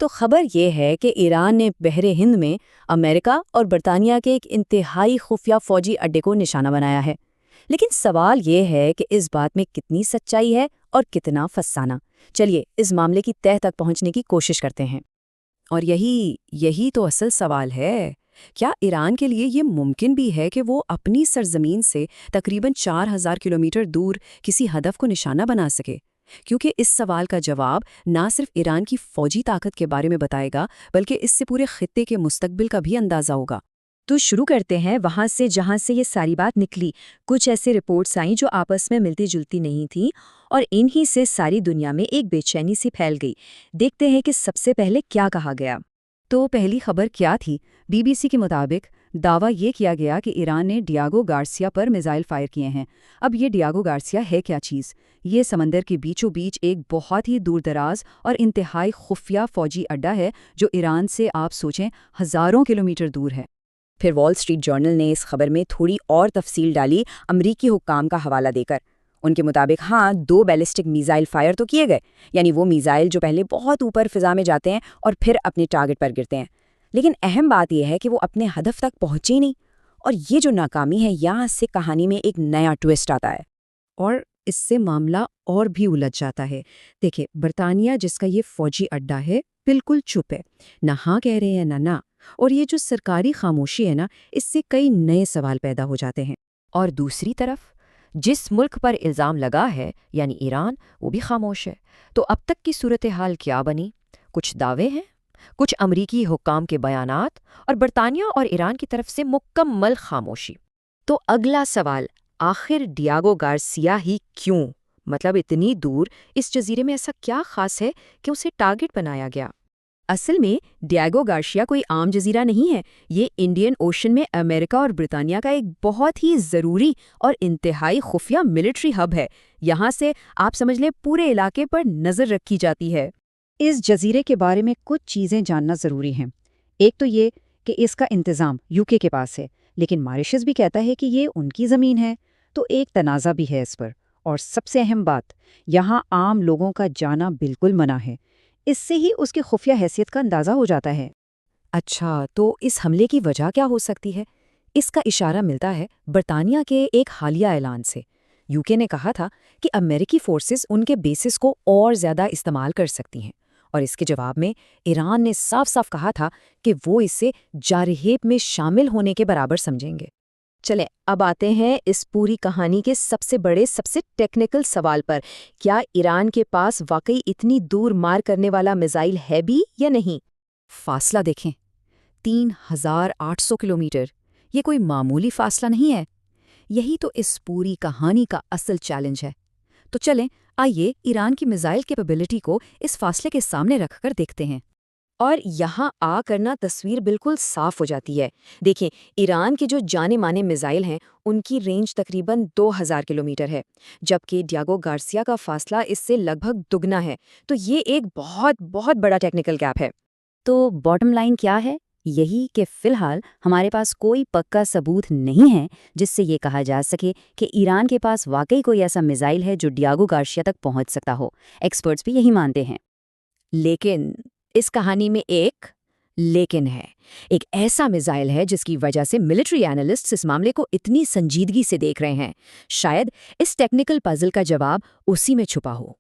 تو خبر یہ ہے کہ ایران نے بحر ہند میں امریکہ اور برطانیہ کے ایک انتہائی خفیہ فوجی اڈے کو نشانہ بنایا ہے۔ لیکن سوال یہ ہے کہ اس بات میں کتنی سچائی ہے اور کتنا فسانہ۔ چلیے اس معاملے کی تہہ تک پہنچنے کی کوشش کرتے ہیں۔ اور یہی تو اصل سوال ہے۔ کیا ایران کے لیے یہ ممکن بھی ہے کہ وہ اپنی سرزمین سے تقریباً 4000 کلومیٹر دور کسی ہدف کو نشانہ بنا سکے؟ کیونکہ اس سوال کا جواب نہ صرف ایران کی فوجی طاقت کے بارے میں بتائے گا، بلکہ اس سے پورے خطے کے مستقبل کا بھی اندازہ ہوگا۔ تو شروع کرتے ہیں وہاں سے جہاں سے یہ ساری بات نکلی۔ کچھ ایسے رپورٹس آئیں جو آپس میں ملتی جلتی نہیں تھیں، اور انہی سے ساری دنیا میں ایک بے چینی سی پھیل گئی۔ دیکھتے ہیں کہ سب سے پہلے کیا کہا گیا۔ تو پہلی خبر کیا تھی؟ بی بی سی کے مطابق دعویٰ یہ کیا گیا کہ ایران نے ڈیاگو گارسیا پر میزائل فائر کیے ہیں۔ اب یہ ڈیاگو گارسیا ہے کیا چیز؟ یہ سمندر کے بیچوں بیچ ایک بہت ہی دور دراز اور انتہائی خفیہ فوجی اڈا ہے جو ایران سے آپ سوچیں ہزاروں کلومیٹر دور ہے۔ پھر وال اسٹریٹ جرنل نے اس خبر میں تھوڑی اور تفصیل ڈالی امریکی حکام کا حوالہ دے کر۔ ان کے مطابق 2 بیلسٹک میزائل فائر تو کیے گئے، یعنی وہ میزائل جو پہلے بہت اوپر فضا میں جاتے ہیں اور پھر اپنے ٹارگٹ پر گرتے ہیں۔ لیکن اہم بات یہ ہے کہ وہ اپنے ہدف تک پہنچے نہیں، اور یہ جو ناکامی ہے یہاں سے کہانی میں ایک نیا ٹویسٹ آتا ہے۔ اور اس سے معاملہ اور بھی الجھ جاتا ہے۔ دیکھیں، برطانیہ جس کا یہ فوجی اڈا ہے بالکل چپ ہے، نہ ہاں کہہ رہے ہیں نہ۔ اور یہ جو سرکاری خاموشی ہے نا، اس سے کئی نئے سوال پیدا ہو جاتے ہیں۔ اور دوسری طرف جس ملک پر الزام لگا ہے یعنی ایران، وہ بھی خاموش ہے۔ تو اب تک کی صورتحال کیا بنی؟ کچھ دعوے ہیں، کچھ امریکی حکام کے بیانات، اور برطانیہ اور ایران کی طرف سے مکمل خاموشی۔ تو اگلا سوال، آخر ڈیاگو گارسیا ہی کیوں؟ مطلب اتنی دور اس جزیرے میں ایسا کیا خاص ہے کہ اسے ٹارگٹ بنایا گیا؟ اصل میں ڈیاگو گارشیا کوئی عام جزیرہ نہیں ہے۔ یہ انڈین اوشن میں امریکہ اور برطانیہ کا ایک بہت ہی ضروری اور انتہائی خفیہ ملٹری ہب ہے۔ یہاں سے آپ سمجھ لیں پورے علاقے پر نظر رکھی جاتی ہے۔ اس جزیرے کے بارے میں کچھ چیزیں جاننا ضروری ہیں۔ ایک تو یہ کہ اس کا انتظام یوکے کے پاس ہے، لیکن ماریشس بھی کہتا ہے کہ یہ ان کی زمین ہے، تو ایک تنازع بھی ہے اس پر۔ اور سب سے اہم بات، یہاں عام لوگوں کا جانا بالکل منع ہے۔ اس سے ہی اس کی خفیہ حیثیت کا اندازہ ہو جاتا ہے۔ اچھا، تو اس حملے کی وجہ کیا ہو سکتی ہے؟ اس کا اشارہ ملتا ہے برطانیہ کے ایک حالیہ اعلان سے۔ یوکے نے کہا تھا کہ امریکی فورسز ان کے بیسز کو اور زیادہ استعمال کر سکتی ہیں، اور اس کے جواب میں ایران نے صاف صاف کہا تھا کہ وہ اسے جارحیب میں شامل ہونے کے برابر سمجھیں گے۔ چلیں اب آتے ہیں اس پوری کہانی کے سب سے بڑے، سب سے ٹیکنیکل سوال پر۔ کیا ایران کے پاس واقعی اتنی دور مار کرنے والا میزائل ہے بھی یا نہیں؟ فاصلہ دیکھیں، 3800 کلومیٹر۔ یہ کوئی معمولی فاصلہ نہیں ہے۔ یہی تو اس پوری کہانی کا اصل چیلنج ہے۔ تو چلیں آئیے ایران کی میزائل کیپیبلٹی کو اس فاصلے کے سامنے رکھ کر دیکھتے ہیں۔ اور یہاں آ کرنا تصویر بالکل صاف ہو جاتی ہے۔ دیکھیں، ایران کے جو جانے مانے میزائل ہیں ان کی رینج تقریباً 2000 کلومیٹر ہے، جبکہ ڈیاگو گارسیا کا فاصلہ اس سے لگ بھگ دگنا ہے۔ تو یہ ایک بہت بہت بڑا ٹیکنیکل گیپ ہے۔ تو باٹم لائن کیا ہے؟ یہی کہ فی الحال ہمارے پاس کوئی پکا ثبوت نہیں ہے جس سے یہ کہا جا سکے کہ ایران کے پاس واقعی کوئی ایسا میزائل ہے جو ڈیاگو گارشیا تک پہنچ سکتا ہو۔ ایکسپرٹس بھی یہی مانتے ہیں۔ لیکن اس کہانی میں ایک لیکن ہے۔ ایک ایسا میزائل ہے جس کی وجہ سے ملٹری اینالسٹس اس معاملے کو اتنی سنجیدگی سے دیکھ رہے ہیں۔ شاید اس ٹیکنیکل پزل کا جواب اسی میں چھپا ہو۔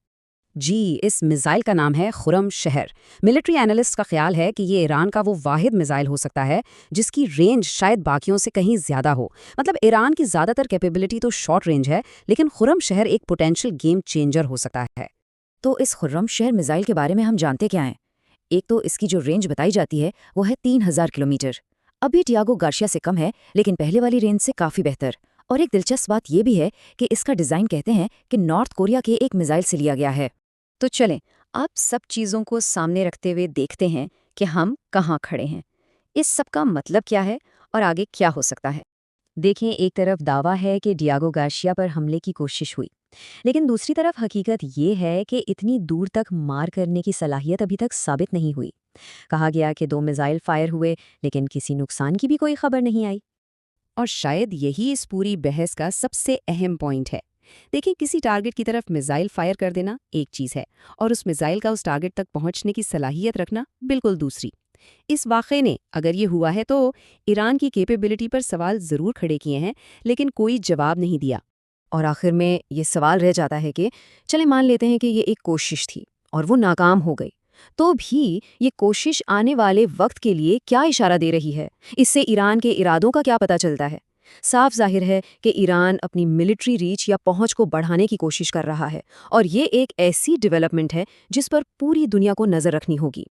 جی، اس میزائل کا نام ہے خرم شہر۔ ملٹری اینالسٹ کا خیال ہے کہ یہ ایران کا وہ واحد میزائل ہو سکتا ہے جس کی رینج شاید باقیوں سے کہیں زیادہ ہو۔ مطلب ایران کی زیادہ تر کیپیبلٹی تو شارٹ رینج ہے، لیکن خرم شہر ایک پوٹینشیل گیم چینجر ہو سکتا ہے۔ تو اس خرم شہر میزائل کے بارے میں ہم جانتے کیا ہیں؟ ایک تو اس کی جو رینج بتائی جاتی ہے وہ ہے 3000 کلومیٹر۔ ابھی ڈیاگو گارشیا سے کم ہے، لیکن پہلے والی رینج سے کافی بہتر۔ اور ایک دلچسپ بات یہ بھی ہے کہ اس کا ڈیزائن کہتے ہیں کہ نارتھ کوریا کے ایک میزائل سے لیا گیا ہے۔ تو چلیں آپ سب چیزوں کو سامنے رکھتے ہوئے دیکھتے ہیں کہ ہم کہاں کھڑے ہیں، اس سب کا مطلب کیا ہے اور آگے کیا ہو سکتا ہے۔ دیکھیں، ایک طرف دعویٰ ہے کہ ڈیاگو گارشیا پر حملے کی کوشش ہوئی، لیکن دوسری طرف حقیقت یہ ہے کہ اتنی دور تک مار کرنے کی صلاحیت ابھی تک ثابت نہیں ہوئی۔ کہا گیا کہ 2 میزائل فائر ہوئے، لیکن کسی نقصان کی بھی کوئی خبر نہیں آئی۔ اور شاید یہی اس پوری بحث کا سب سے اہم پوائنٹ ہے۔ دیکھیں کسی ٹارگٹ کی طرف میزائل فائر کر دینا ایک چیز ہے اور اس میزائل کا اس ٹارگٹ تک پہنچنے کی صلاحیت رکھنا بالکل دوسری۔ اس واقعے نے اگر یہ ہوا ہے تو ایران کی کیپیبلٹی پر سوال ضرور کھڑے کیے ہیں لیکن کوئی جواب نہیں دیا۔ اور آخر میں یہ سوال رہ جاتا ہے کہ چلے مان لیتے ہیں کہ یہ ایک کوشش تھی اور وہ ناکام ہو گئی، تو بھی یہ کوشش آنے والے وقت کے لیے کیا اشارہ دے رہی ہے؟ اس سے ایران کے ارادوں کا کیا پتہ چلتا ہے؟ صاف ظاہر ہے کہ ایران اپنی ملٹری ریچ یا پہنچ کو بڑھانے کی کوشش کر رہا ہے، اور یہ ایک ایسی ڈیولپمنٹ ہے جس پر پوری دنیا کو نظر رکھنی ہوگی۔